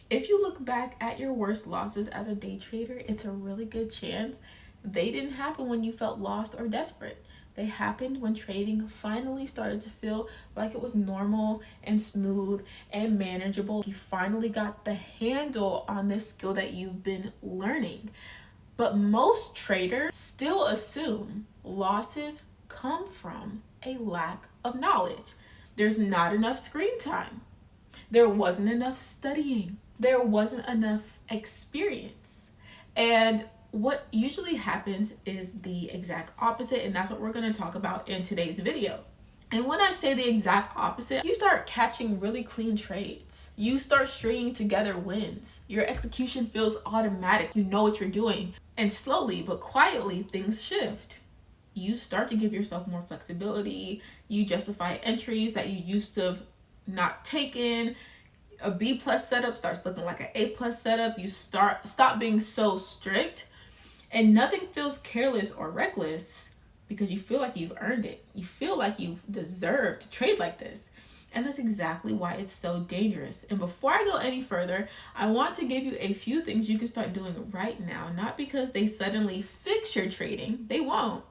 If you look back at your worst losses as a day trader, it's a really good chance they didn't happen when you felt lost or desperate. They happened when trading finally started to feel like it was normal and smooth and manageable. You finally got the handle on this skill that you've been learning. But most traders still assume losses come from a lack of knowledge. There's not enough screen time. There wasn't enough studying. There wasn't enough experience. And what usually happens is the exact opposite, and that's what we're going to talk about in today's video. And when I say the exact opposite, you start catching really clean trades. You start stringing together wins. Your execution feels automatic. You know what you're doing. And slowly but quietly, things shift. You start to give yourself more flexibility. You justify entries that you used to have not taken. A B+ setup starts looking like an A+ setup. You stop being so strict, and nothing feels careless or reckless because you feel like you've earned it. You feel like you deserve to trade like this. And that's exactly why it's so dangerous. And before I go any further, I want to give you a few things you can start doing right now, not because they suddenly fix your trading, they won't,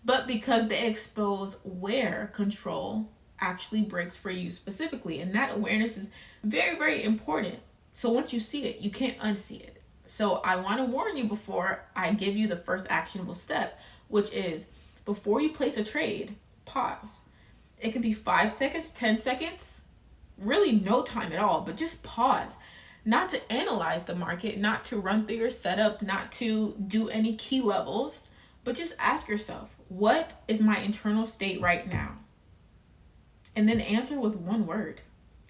but because they expose where control actually breaks for you specifically. And that awareness is very, very important. So once you see it, you can't unsee it. So I want to warn you before I give you the first actionable step, which is before you place a trade, pause. It can be 5 seconds, 10 seconds, really no time at all, but just pause. Not to analyze the market, not to run through your setup, not to do any key levels, but just ask yourself, what is my internal state right now? And then answer with one word.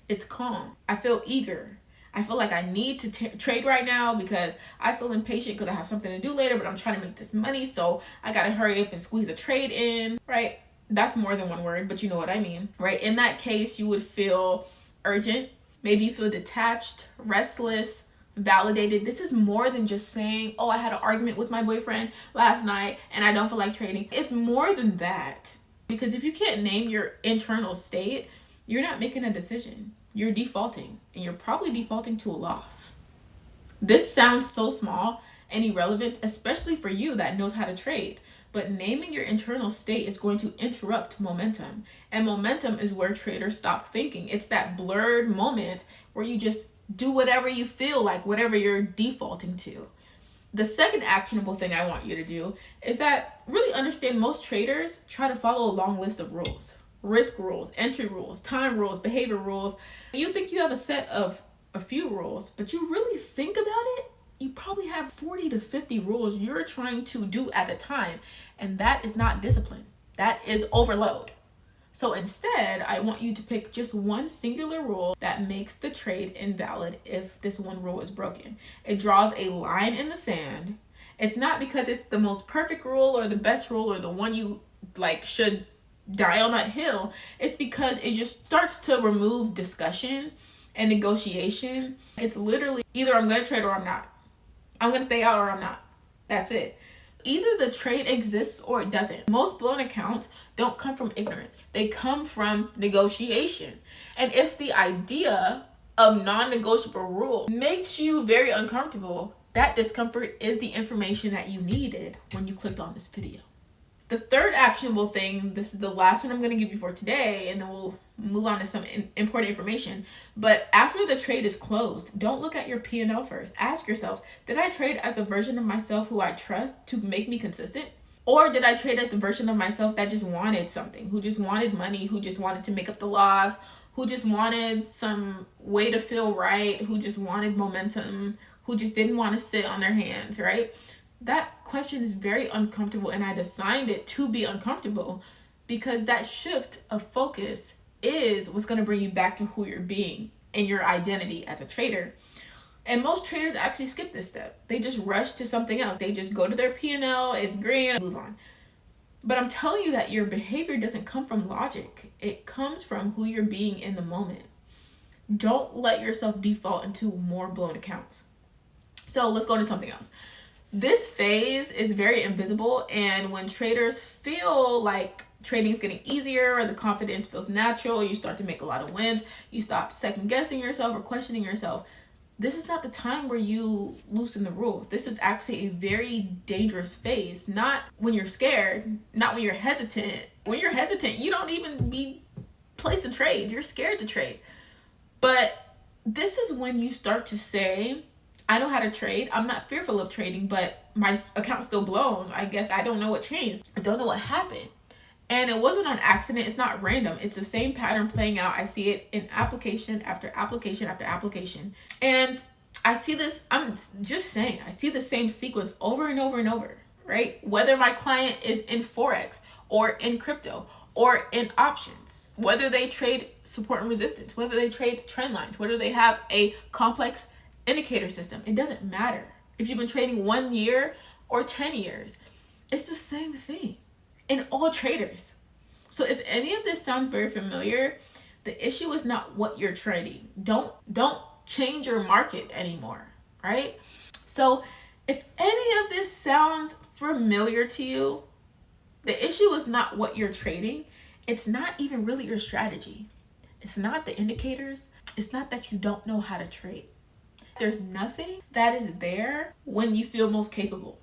It's calm. I feel eager. I feel like I need to trade right now because I feel impatient because I have something to do later, but I'm trying to make this money, so I gotta hurry up and squeeze a trade in, right? That's more than one word, but you know what I mean, right? In that case, you would feel urgent. Maybe you feel detached, restless, validated. This is more than just saying, oh, I had an argument with my boyfriend last night and I don't feel like trading. It's more than that. Because if you can't name your internal state, you're not making a decision. You're defaulting, and you're probably defaulting to a loss. This sounds so small and irrelevant, especially for you that knows how to trade. But naming your internal state is going to interrupt momentum. And momentum is where traders stop thinking. It's that blurred moment where you just do whatever you feel like, whatever you're defaulting to. The second actionable thing I want you to do is that really understand most traders try to follow a long list of rules. Risk rules, entry rules, time rules, behavior rules. You think you have a set of a few rules, but you really think about it, you probably have 40 to 50 rules you're trying to do at a time. And that is not discipline. That is overload. So instead, I want you to pick just one singular rule that makes the trade invalid if this one rule is broken. It draws a line in the sand. It's not because it's the most perfect rule or the best rule or the one you should die on that hill. It's because it just starts to remove discussion and negotiation. It's literally either I'm going to trade or I'm not. I'm going to stay out or I'm not. That's it. Either the trade exists or it doesn't. Most blown accounts don't come from ignorance. They come from negotiation. And if the idea of non-negotiable rule makes you very uncomfortable, that discomfort is the information that you needed when you clicked on this video. The third actionable thing, this is the last one I'm going to give you for today, and then we'll move on to some important information. But after the trade is closed, don't look at your P&L first. Ask yourself, did I trade as the version of myself who I trust to make me consistent? Or did I trade as the version of myself that just wanted something, who just wanted money, who just wanted to make up the loss, who just wanted some way to feel right, who just wanted momentum, who just didn't want to sit on their hands, right? That question is very uncomfortable, and I designed it to be uncomfortable because that shift of focus is what's going to bring you back to who you're being and your identity as a trader. And most traders actually skip this step. They just rush to something else. They just go to their P&L, it's green, move on. But I'm telling you that your behavior doesn't come from logic. It comes from who you're being in the moment. Don't let yourself default into more blown accounts. So let's go to something else. This phase is very invisible, and when traders feel like trading is getting easier or the confidence feels natural, you start to make a lot of wins, you stop second guessing yourself or questioning yourself, this is not the time where you loosen the rules. This is actually a very dangerous phase. Not when you're scared, not when you're hesitant. When you're hesitant, you don't even be placed a trade. You're scared to trade. But this is when you start to say, I know how to trade. I'm not fearful of trading, but my account's still blown. I guess I don't know what changed. I don't know what happened. And it wasn't on accident. It's not random. It's the same pattern playing out. I see it in application after application after application. And I see this, I'm just saying, I see the same sequence over and over and over, right? Whether my client is in Forex or in crypto or in options, whether they trade support and resistance, whether they trade trend lines, whether they have a complex indicator system, it doesn't matter. If you've been trading 1 year or 10 years, it's the same thing in all traders. So if any of this sounds very familiar, the issue is not what you're trading. Don't change your market anymore, right? So if any of this sounds familiar to you, the issue is not what you're trading. It's not even really your strategy. It's not the indicators. It's not that you don't know how to trade. There's nothing that is there when you feel most capable.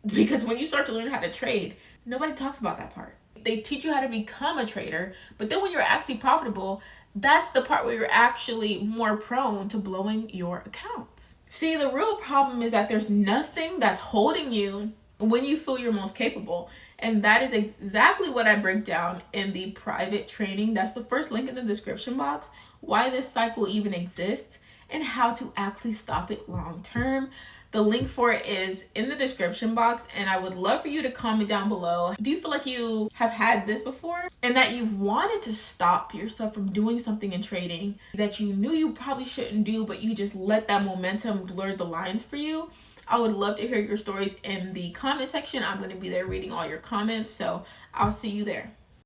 Because when you start to learn how to trade, nobody talks about that part. They teach you how to become a trader, but then when you're actually profitable, that's the part where you're actually more prone to blowing your accounts. See, the real problem is that there's nothing that's holding you when you feel you're most capable. And that is exactly what I break down in the private training. That's the first link in the description box, why this cycle even exists and how to actually stop it long term. The link for it is in the description box, and I would love for you to comment down below. Do you feel like you have had this before and that you've wanted to stop yourself from doing something in trading that you knew you probably shouldn't do, but you just let that momentum blur the lines for you? I would love to hear your stories in the comment section. I'm going to be there reading all your comments, so I'll see you there.